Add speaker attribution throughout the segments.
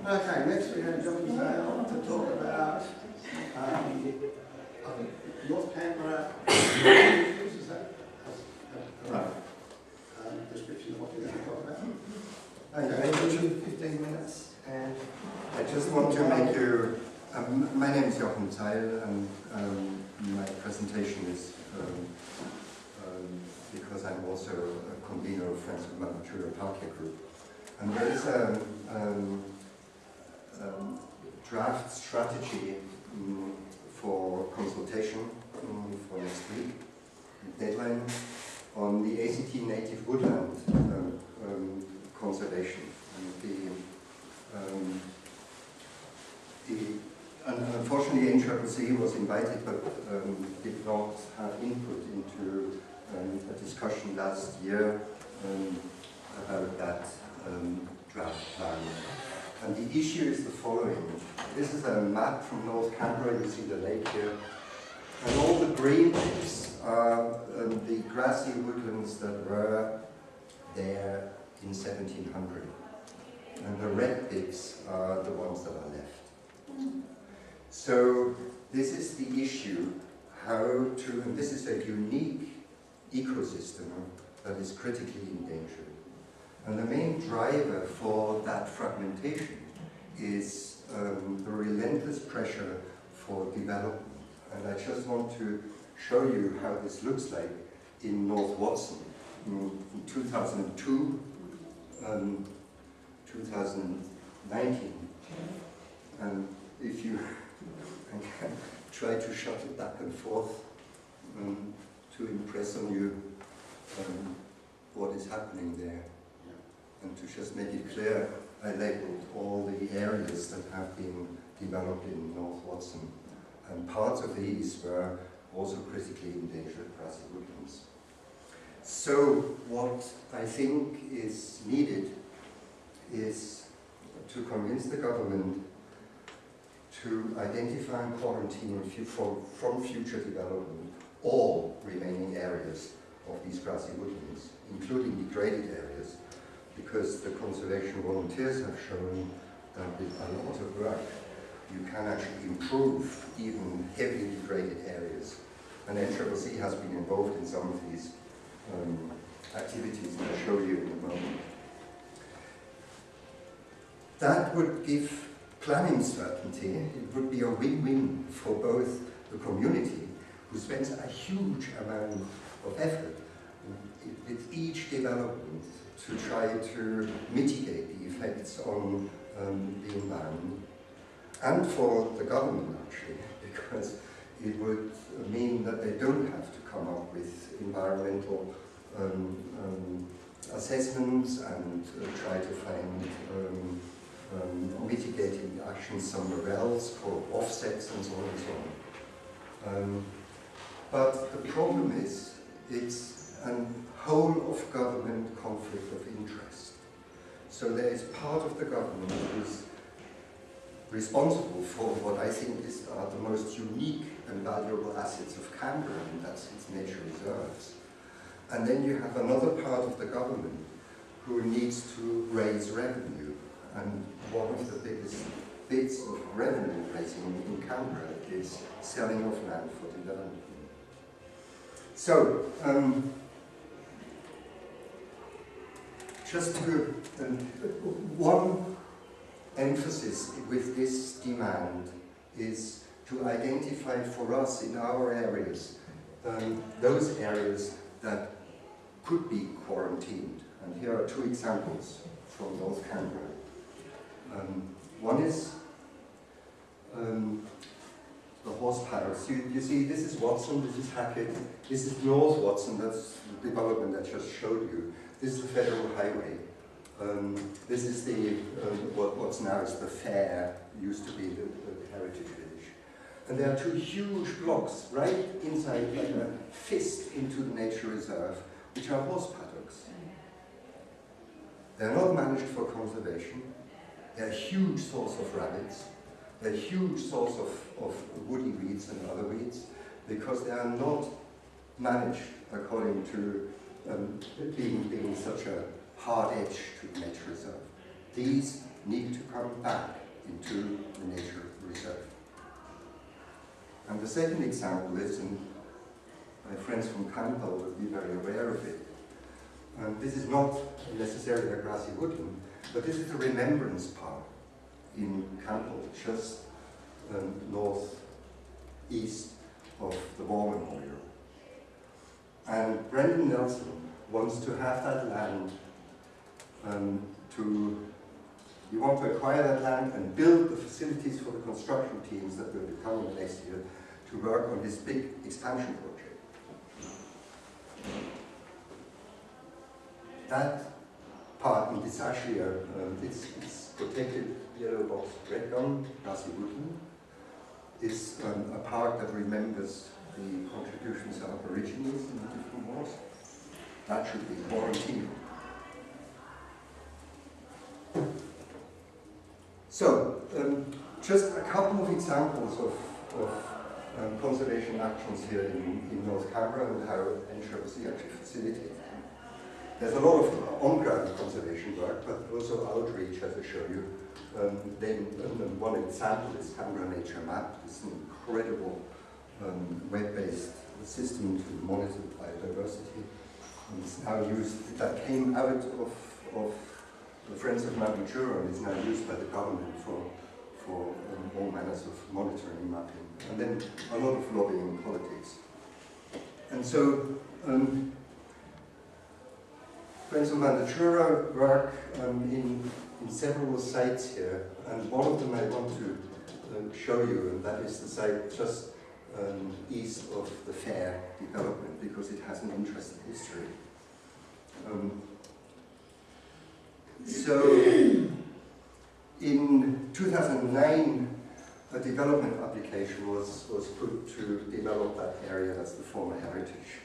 Speaker 1: Okay, next we have Jochen Zeil to talk about North Canberra. Is that right? Description of what you're going to talk about.
Speaker 2: Okay, I'll give you 15 minutes, and I just want to make you. My name is Jochen Zeil, and my presentation is because I'm also a convener of Friends of Mother Material Parquet Group. And there is a draft strategy for consultation for next week, deadline on the ACT native woodland conservation. And unfortunately, NCCC was invited, but did not have input into a discussion last year about that draft plan. And the issue is the following. This is a map from North Canberra. You see the lake here. And all the green bits are the grassy woodlands that were there in 1700. And the red bits are the ones that are left. So this is the issue, how to, and this is a unique ecosystem that is critically endangered. And the main driver for that fragmentation is the relentless pressure for development. And I just want to show you how this looks like in North Watson in 2002, 2019. And if you can try to shuttle back and forth to impress on you what is happening there. And to just make it clear, I labeled all the areas that have been developed in North Watson. And parts of these were also critically endangered grassy woodlands. So what I think is needed is to convince the government to identify and quarantine from future development all remaining areas of these grassy woodlands, including degraded areas, because the conservation volunteers have shown that with a lot of work you can actually improve even heavily degraded areas. And NCCC has been involved in some of these activities that I'll show you in a moment. That would give planning certainty. It would be a win-win for both the community, who spends a huge amount of effort with each development to try to mitigate the effects on the environment, and for the government actually, because it would mean that they don't have to come up with environmental assessments and try to find mitigating actions somewhere else for offsets and so on and so on. But the problem is, it's a whole of government conflict of interest. So there is part of the government who's responsible for what I think are the most unique and valuable assets of Canberra, and that's its nature reserves. And then you have another part of the government who needs to raise revenue. And one of the biggest bits of revenue raising in Canberra is selling of land for development. So, just to, one emphasis with this demand is to identify for us in our areas those areas that could be quarantined. And here are two examples from North Canberra. One is the horse paddocks. You see, this is Watson, this is Hackett, this is North Watson, that's the development I just showed you. This is the Federal Highway. This is the what's now is the fair, used to be the Heritage Village. And there are two huge blocks right inside, like a fist into the nature reserve, which are horse paddocks. They're not managed for conservation. They're a huge source of rabbits. They're a huge source of woody weeds and other weeds, because they are not managed according to being such a hard edge to the nature reserve. these need to come back into the nature reserve. And the second example is, and my friends from Campbell will be very aware of it, and this is not necessarily a grassy woodland, but this is a remembrance park in Campbell, just northeast of the War Memorial. And Brendan Nelson wants to have that land, you want to acquire that land and build the facilities for the construction teams that will be coming next year to work on this big expansion project. That part, and it's actually it's protected yellow box red gum, grassy woodland, is a park that remembers the contributions of Aborigines in the different wars. That should be quarantined. So, just a couple of examples of conservation actions here in North Canberra and how NCCC actually facilitates them. There's a lot of on-ground conservation work, but also outreach, as I show you. One example is Canberra Nature Map. It's an incredible web-based system to monitor biodiversity. And it's now used, that came out of the Friends of Mount Matura and is now used by the government for all manners of monitoring and mapping. And then a lot of lobbying and politics. And so, Friends of Mount Matura work in several sites here, and one of them I want to show you, and that is the site just east of the fair development, because it has an interesting history. So, in 2009, a development application was put to develop that area. That's the former heritage.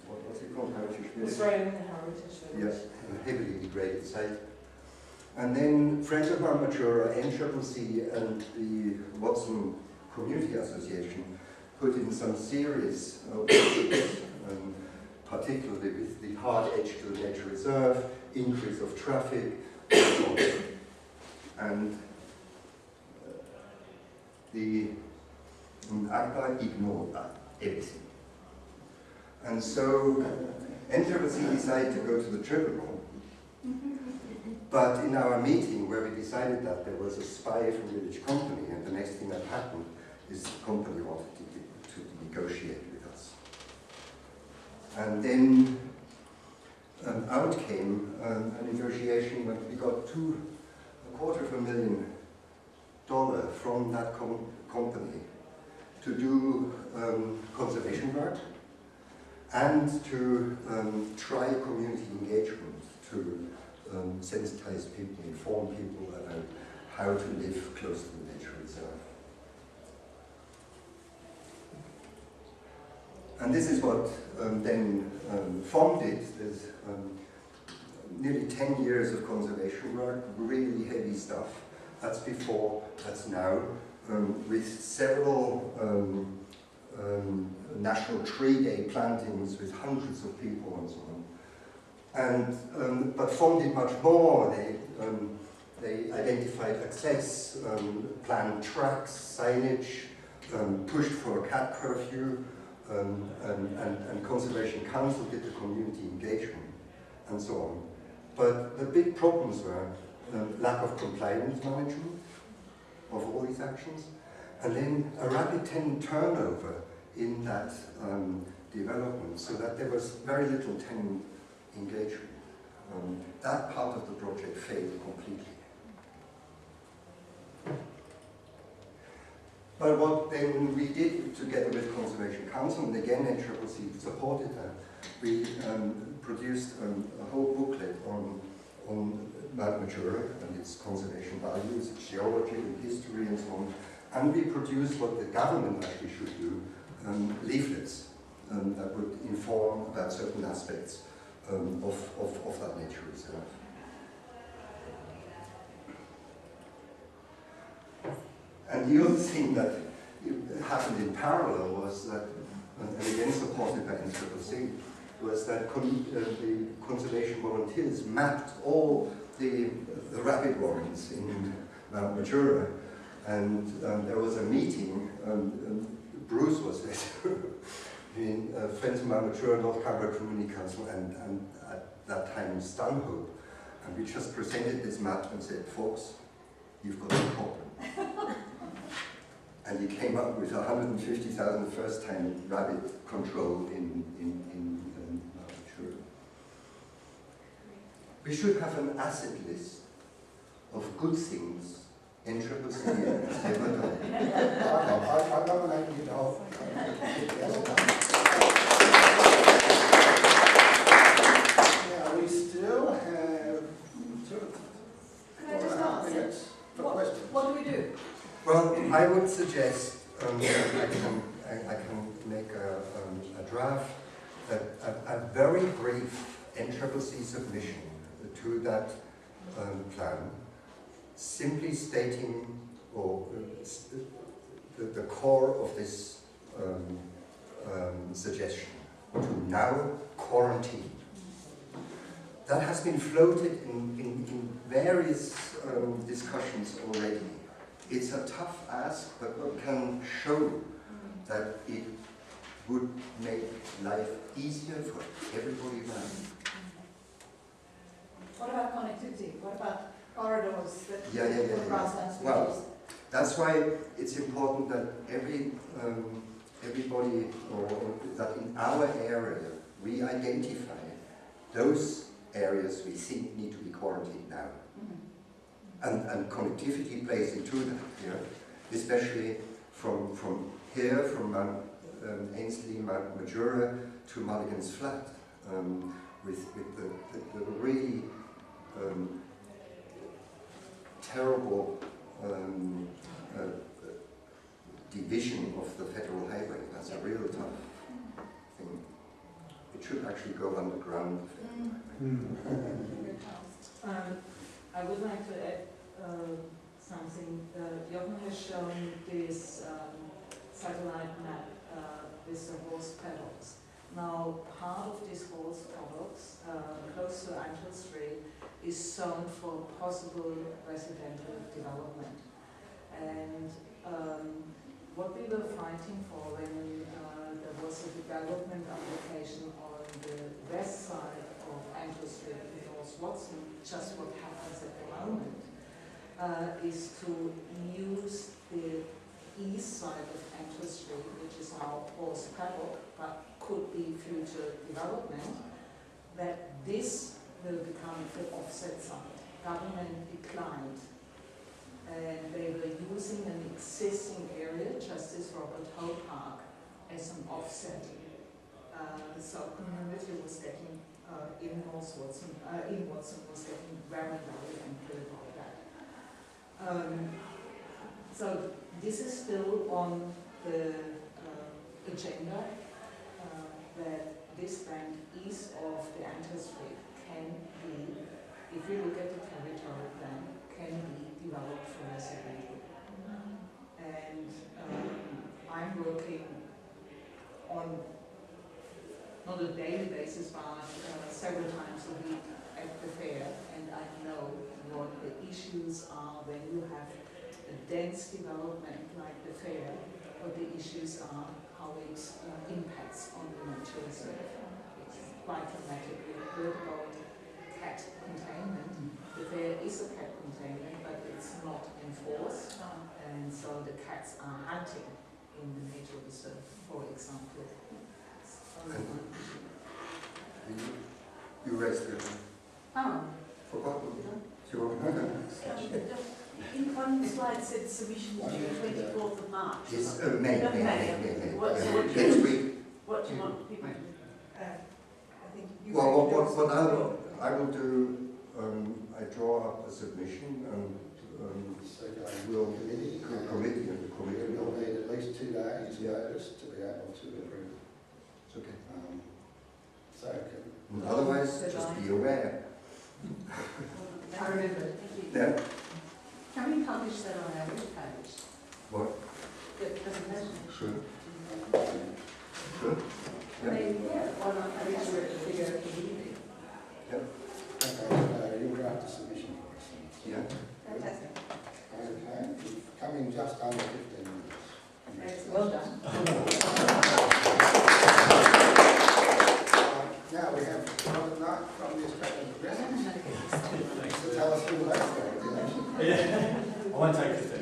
Speaker 2: What's it called? Heritage Village?
Speaker 3: Australian Heritage Village.
Speaker 2: Yes, a heavily degraded site. And then Friends of Mount Matura, NCCC, and the Watson Community Association put in some serious particularly with the hard edge to the nature reserve, increase of traffic, and the ACTA ignored that, everything. And so NCCC decided to go to the tribunal, but in our meeting where we decided that, there was a spy from Village Company, and the next thing that happened is the company wanted to negotiate with us. And then out came a negotiation when we got $250,000 from that company to do conservation work and to try community engagement to sensitize people, inform people about how to live close to the nature reserve. And this is what then formed it. There's nearly 10 years of conservation work, really heavy stuff. That's before, that's now, with several National Tree Day plantings with hundreds of people and so on. And, but formed it much more. They identified access, planned tracks, signage, pushed for a cat curfew, and Conservation Council did the community engagement, and so on. But the big problems were lack of compliance management of all these actions, and then a rapid tenant turnover in that development, so that there was very little tenant engagement. That part of the project failed completely. But what then we did together with Conservation Council, and again NCCC supported that, we produced a whole booklet on Mount Matura and its conservation values, its geology and history and so on. And we produced what the government actually should do, leaflets that would inform about certain aspects of that nature reserve. And the other thing that happened in parallel was that, and again supported by NCCC, was that the conservation volunteers mapped all the rabbit warrens in Mount Majura, and there was a meeting, Bruce was there, between Friends of Mount Majura, North Canberra Community Council, and at that time Stanhope, and we just presented this map and said, folks, you've got a problem. And he came up with 150,000 first-time rabbit control in Mount Majura. We should have an asset list of good things NCCC has ever done.
Speaker 1: I nominate you to hold. Yeah, we still have 2.5 minutes for questions.
Speaker 3: What do we do?
Speaker 2: Well, I would suggest I can make a draft, a very brief NCCC submission to that plan, simply stating the core of this suggestion, to now quarantine. That has been floated in various discussions already. It's a tough ask, but one can show that it would make life easier for everybody around.
Speaker 3: What about connectivity? What about corridors that
Speaker 2: Yeah.
Speaker 3: grasslands we
Speaker 2: Well,
Speaker 3: use?
Speaker 2: that's why it's important that everybody, or that in our area, we identify those areas we think need to be quarantined now. And connectivity plays into that, you know, especially from here, from Mount Ainslie, Mount Majura to Mulligan's Flat, with the really terrible division of the federal highway. That's a real tough thing. It should actually go underground.
Speaker 4: I would like to add something. Jochen has shown this satellite map with the horse paddocks. Now, part of these horse paddocks, close to Angel Street, is zoned for possible residential development. And what we were fighting for when there was a development application on the west side of Angel Street in North Watson, just what happens at the moment, is to use the east side of Angel Street, which is now horse paddock, but could be future development, that this will become the offset site. Government declined, and they were using an existing area, Justice Robert Howe Park, as an offset. So community was getting in North Watson, Watson was getting very angry about that. So this is still on the agenda, that this bank east of the Angel Street can be, if you look at the territory plan, can be developed for residential. And I'm working on, not a daily basis, but several times a week at the fair, and I know what the issues are when you have a dense development like the fair, what the issues are, how it impacts on the nature reserve. It's quite dramatic. We heard about cat containment. The fair is a cat containment, but it's not enforced, and so the cats are hunting in the nature reserve, for example.
Speaker 2: You raised it.
Speaker 3: Oh.
Speaker 2: Forgotten. Sure.
Speaker 3: In one slide said submission due 24th of March.
Speaker 2: Yes, May.
Speaker 3: Next week. What do you want people to do? I think you
Speaker 2: Well, what I will do, I draw up a submission and we'll committee and the committee
Speaker 1: We'll need at least 2 days notice to be able to approve.
Speaker 2: It's okay. Otherwise, just be aware.
Speaker 3: I remember.
Speaker 2: Yeah.
Speaker 3: Can we publish that on our webpage?
Speaker 2: What?
Speaker 3: The presentation.
Speaker 2: Sure. Sure. Yeah.
Speaker 3: Why not have it figure of the evening?
Speaker 2: Yep.
Speaker 1: Okay, you'll draft a submission in just under 15 minutes.
Speaker 4: Well done.
Speaker 1: Now we have Robert Knight from the Australian Progressive to tell us all about it.
Speaker 5: Yeah, I won't take 15 minutes.